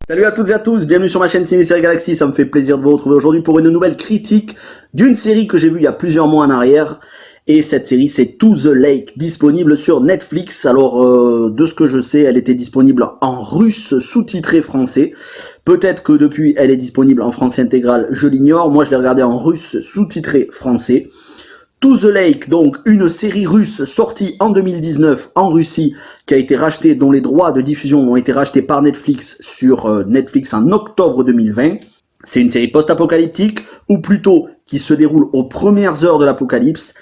Salut à toutes et à tous, bienvenue sur ma chaîne Ciné Série Galaxy, ça me fait plaisir de vous retrouver aujourd'hui pour une nouvelle critique d'une série que j'ai vue il y a plusieurs mois en arrière. Et cette série c'est To The Lake, disponible sur Netflix. Alors de ce que je sais, elle était disponible en russe sous-titré français. Peut-être que depuis elle est disponible en français intégral, je l'ignore. Moi je l'ai regardé en russe sous-titré français. To The Lake, donc une série russe sortie en 2019 en Russie, qui a été rachetée, dont les droits de diffusion ont été rachetés par Netflix sur Netflix en octobre 2020. C'est une série post-apocalyptique, ou plutôt qui se déroule aux premières heures de l'apocalypse.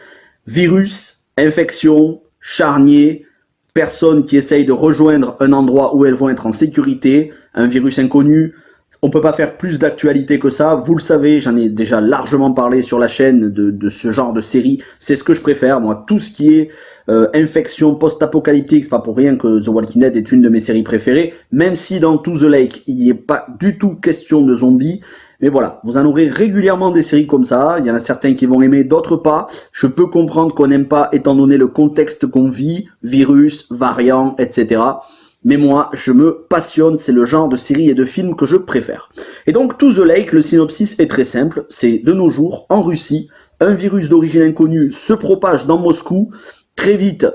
Virus, infection, charnier, personnes qui essayent de rejoindre un endroit où elles vont être en sécurité, un virus inconnu. On peut pas faire plus d'actualité que ça, vous le savez, j'en ai déjà largement parlé sur la chaîne de ce genre de série, c'est ce que je préfère, moi, tout ce qui est infection post-apocalyptique, c'est pas pour rien que The Walking Dead est une de mes séries préférées, même si dans To The Lake, il n'y est pas du tout question de zombies, mais voilà, vous en aurez régulièrement des séries comme ça, il y en a certains qui vont aimer, d'autres pas, je peux comprendre qu'on n'aime pas étant donné le contexte qu'on vit, virus, variants, etc., mais moi, je me passionne, c'est le genre de série et de film que je préfère. Et donc, To The Lake, le synopsis est très simple, c'est de nos jours, en Russie, un virus d'origine inconnue se propage dans Moscou. Très vite,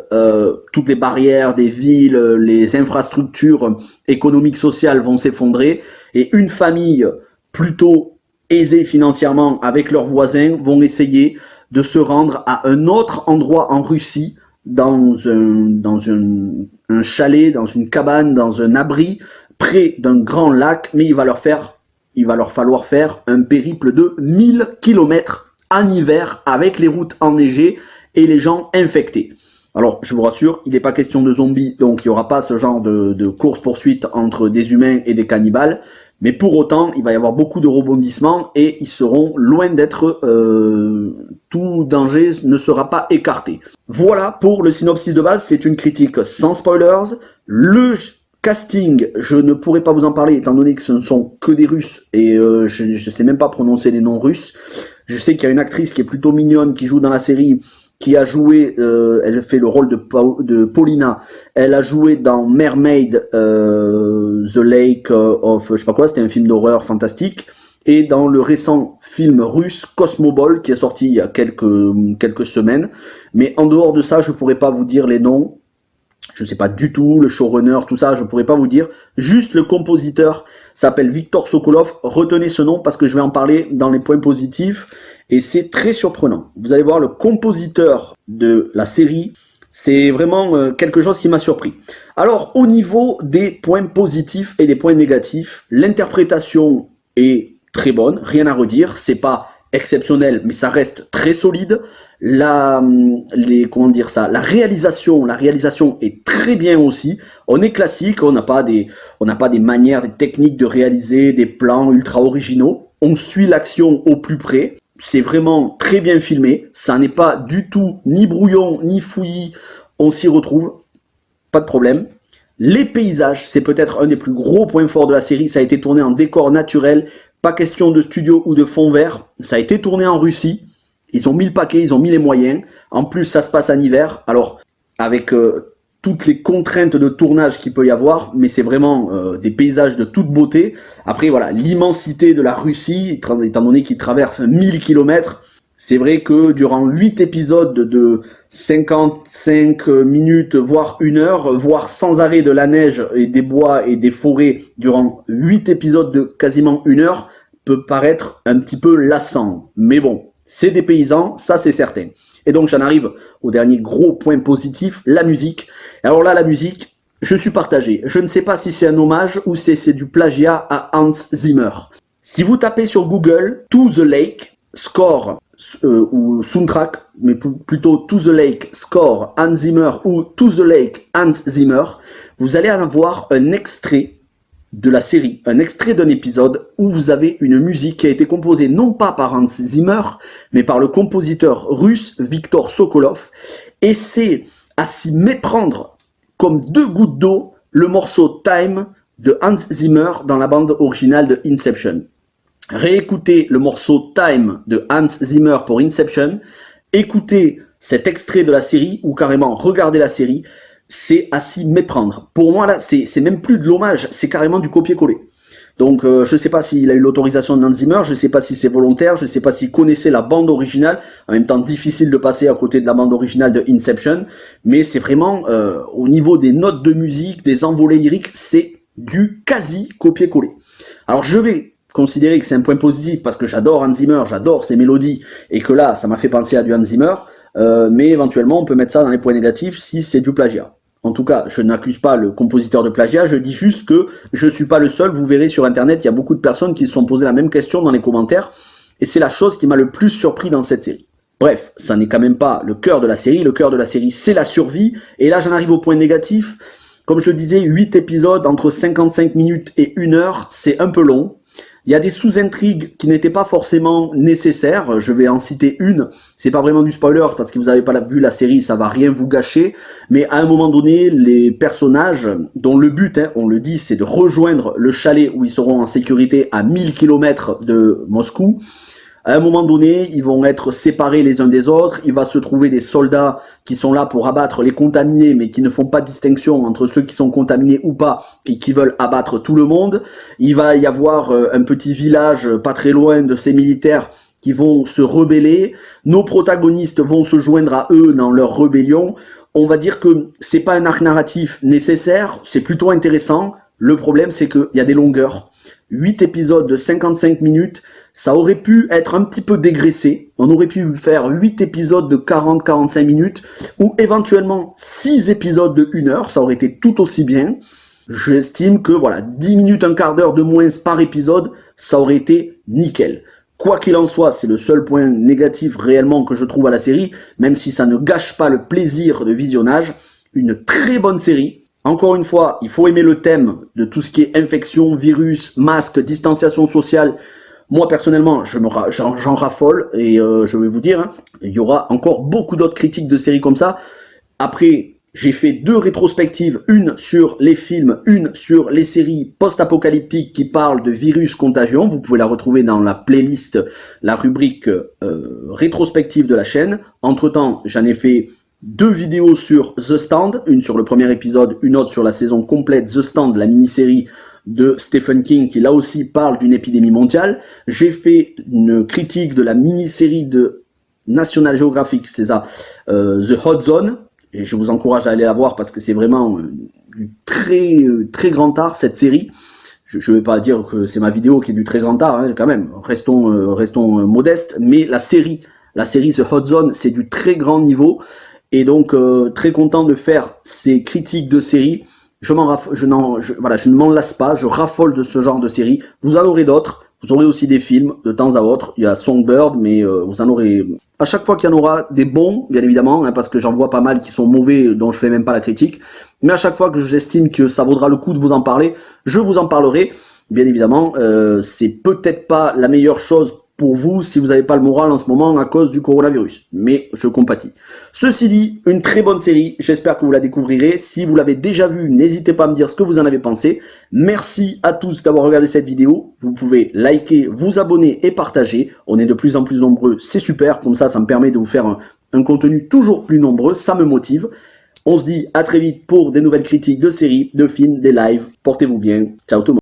toutes les barrières des villes, les infrastructures économiques, sociales vont s'effondrer, et une famille plutôt aisée financièrement avec leurs voisins vont essayer de se rendre à un autre endroit en Russie, dans un chalet, dans une cabane, dans un abri, près d'un grand lac, mais il va leur falloir faire un périple de 1000 km en hiver, avec les routes enneigées et les gens infectés. Alors, je vous rassure, il n'est pas question de zombies, donc il n'y aura pas ce genre de course-poursuite entre des humains et des cannibales, mais pour autant, il va y avoir beaucoup de rebondissements et ils seront loin d'être... tout danger ne sera pas écarté. Voilà pour le synopsis de base, c'est une critique sans spoilers. Le casting, je ne pourrais pas vous en parler étant donné que ce ne sont que des Russes et je ne sais même pas prononcer les noms russes. Je sais qu'il y a une actrice qui est plutôt mignonne qui joue dans la série, qui a joué, elle fait le rôle de Paulina, elle a joué dans Mermaid, The Lake of, je sais pas quoi, c'était un film d'horreur fantastique, et dans le récent film russe Cosmobol, qui est sorti il y a quelques semaines. Mais en dehors de ça, je pourrais pas vous dire les noms, je sais pas du tout, le showrunner, tout ça, je pourrais pas vous dire, juste le compositeur s'appelle Viktor Sokolov, retenez ce nom parce que je vais en parler dans les points positifs, et c'est très surprenant. Vous allez voir, le compositeur de la série, c'est vraiment quelque chose qui m'a surpris. Alors, au niveau des points positifs et des points négatifs, l'interprétation est très bonne, rien à redire, c'est pas exceptionnel, mais ça reste très solide. La réalisation est très bien aussi. On est classique, on n'a pas des manières, des techniques de réaliser des plans ultra originaux. On suit l'action au plus près. C'est vraiment très bien filmé. Ça n'est pas du tout ni brouillon, ni fouillis. On s'y retrouve. Pas de problème. Les paysages, c'est peut-être un des plus gros points forts de la série. Ça a été tourné en décor naturel. Pas question de studio ou de fond vert. Ça a été tourné en Russie. Ils ont mis le paquet, ils ont mis les moyens. En plus, ça se passe en hiver. Alors, avec toutes les contraintes de tournage qu'il peut y avoir, mais c'est vraiment des paysages de toute beauté. Après, voilà, l'immensité de la Russie, étant donné qu'ils traversent 1000 km, c'est vrai que durant 8 épisodes de 55 minutes, voire 1 heure, voire sans arrêt de la neige et des bois et des forêts durant 8 épisodes de quasiment 1 heure, peut paraître un petit peu lassant. Mais bon, c'est des paysans, ça c'est certain. Et donc j'en arrive au dernier gros point positif, la musique. Alors là, la musique, je suis partagé. Je ne sais pas si c'est un hommage ou si c'est du plagiat à Hans Zimmer. Si vous tapez sur Google To The Lake, score ou soundtrack, mais plutôt To The Lake, score Hans Zimmer ou To The Lake Hans Zimmer, vous allez en avoir un extrait de la série, un extrait d'un épisode où vous avez une musique qui a été composée non pas par Hans Zimmer, mais par le compositeur russe Viktor Sokolov, et c'est à s'y méprendre comme 2 gouttes d'eau le morceau Time de Hans Zimmer dans la bande originale de Inception. Réécoutez le morceau Time de Hans Zimmer pour Inception, écoutez cet extrait de la série, ou carrément regardez la série, c'est à s'y méprendre. Pour moi, là, c'est même plus de l'hommage, c'est carrément du copier-coller. Donc je sais pas s'il a eu l'autorisation de Hans Zimmer, je sais pas si c'est volontaire, je sais pas s'il connaissait la bande originale. En même temps, difficile de passer à côté de la bande originale de Inception, mais c'est vraiment au niveau des notes de musique, des envolées lyriques, c'est du quasi copier-coller. Alors je vais considérer que c'est un point positif parce que j'adore Hans Zimmer, j'adore ses mélodies et que là ça m'a fait penser à du Hans Zimmer, mais éventuellement on peut mettre ça dans les points négatifs si c'est du plagiat. En tout cas, je n'accuse pas le compositeur de plagiat, je dis juste que je suis pas le seul, vous verrez sur internet, il y a beaucoup de personnes qui se sont posées la même question dans les commentaires, et c'est la chose qui m'a le plus surpris dans cette série. Bref, ça n'est quand même pas le cœur de la série, le cœur de la série c'est la survie, et là j'en arrive au point négatif. Comme je disais, 8 épisodes entre 55 minutes et 1 heure, c'est un peu long. Il y a des sous-intrigues qui n'étaient pas forcément nécessaires. Je vais en citer une. C'est pas vraiment du spoiler parce que vous n'avez pas vu la série, ça va rien vous gâcher. Mais à un moment donné, les personnages, dont le but, on le dit, c'est de rejoindre le chalet où ils seront en sécurité à 1000 km de Moscou. À un moment donné, ils vont être séparés les uns des autres, il va se trouver des soldats qui sont là pour abattre les contaminés, mais qui ne font pas de distinction entre ceux qui sont contaminés ou pas, et qui veulent abattre tout le monde. Il va y avoir un petit village pas très loin de ces militaires qui vont se rebeller. Nos protagonistes vont se joindre à eux dans leur rébellion. On va dire que c'est pas un arc narratif nécessaire, c'est plutôt intéressant. Le problème, c'est qu'il y a des longueurs. 8 épisodes de 55 minutes, ça aurait pu être un petit peu dégraissé. On aurait pu faire 8 épisodes de 40-45 minutes, ou éventuellement 6 épisodes de 1 heure, ça aurait été tout aussi bien. J'estime que voilà, 10 minutes, un quart d'heure de moins par épisode, ça aurait été nickel. Quoi qu'il en soit, c'est le seul point négatif réellement que je trouve à la série, même si ça ne gâche pas le plaisir de visionnage. Une très bonne série. Encore une fois, il faut aimer le thème de tout ce qui est infection, virus, masque, distanciation sociale. Moi, personnellement, j'en raffole et je vais vous dire, il y aura encore beaucoup d'autres critiques de séries comme ça. Après, j'ai fait 2 rétrospectives, une sur les films, une sur les séries post-apocalyptiques qui parlent de virus contagion. Vous pouvez la retrouver dans la playlist, la rubrique rétrospective de la chaîne. Entre-temps, j'en ai fait 2 vidéos sur The Stand, une sur le premier épisode, une autre sur la saison complète The Stand, la mini-série de Stephen King qui là aussi parle d'une épidémie mondiale. J'ai fait une critique de la mini-série de National Geographic, c'est ça, The Hot Zone, et je vous encourage à aller la voir parce que c'est vraiment du très grand art cette série. Je vais pas dire que c'est ma vidéo qui est du très grand art, quand même, restons modestes, mais la série The Hot Zone, c'est du très grand niveau. Et donc très content de faire ces critiques de séries. Je ne m'en lasse pas, je raffole de ce genre de série. Vous en aurez d'autres, vous aurez aussi des films de temps à autre. Il y a Songbird, mais vous en aurez à chaque fois qu'il y en aura des bons, bien évidemment, parce que j'en vois pas mal qui sont mauvais, dont je fais même pas la critique. Mais à chaque fois que j'estime que ça vaudra le coup de vous en parler, je vous en parlerai. Bien évidemment, c'est peut-être pas la meilleure chose pour vous si vous n'avez pas le moral en ce moment à cause du coronavirus. Mais je compatis. Ceci dit, une très bonne série. J'espère que vous la découvrirez. Si vous l'avez déjà vue, n'hésitez pas à me dire ce que vous en avez pensé. Merci à tous d'avoir regardé cette vidéo. Vous pouvez liker, vous abonner et partager. On est de plus en plus nombreux. C'est super. Comme ça me permet de vous faire un contenu toujours plus nombreux. Ça me motive. On se dit à très vite pour des nouvelles critiques de séries, de films, des lives. Portez-vous bien. Ciao tout le monde.